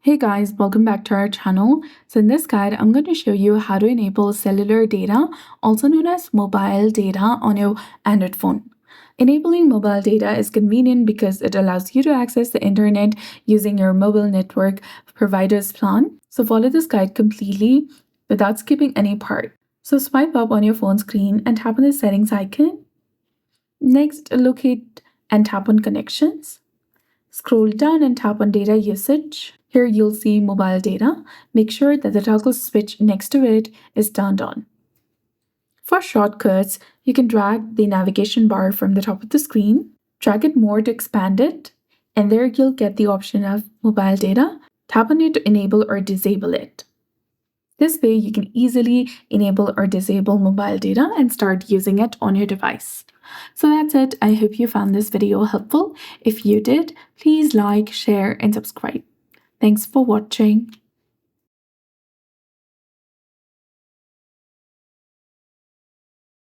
Hey guys, welcome back to our channel. So in this guide, I'm going to show you how to enable cellular data, also known as mobile data, on your Android phone. Enabling mobile data is convenient because it allows you to access the internet using your mobile network provider's plan. So follow this guide completely without skipping any part. So swipe up on your phone screen and tap on the settings icon. Next, locate and tap on connections. Scroll down and tap on data usage. Here you'll see mobile data. Make sure that the toggle switch next to it is turned on. For shortcuts, you can drag the navigation bar from the top of the screen, drag it more to expand it, and there you'll get the option of mobile data. Tap on it to enable or disable it. This way, you can easily enable or disable mobile data and start using it on your device. So that's it. I hope you found this video helpful. If you did, please like, share, and subscribe. Thanks for watching.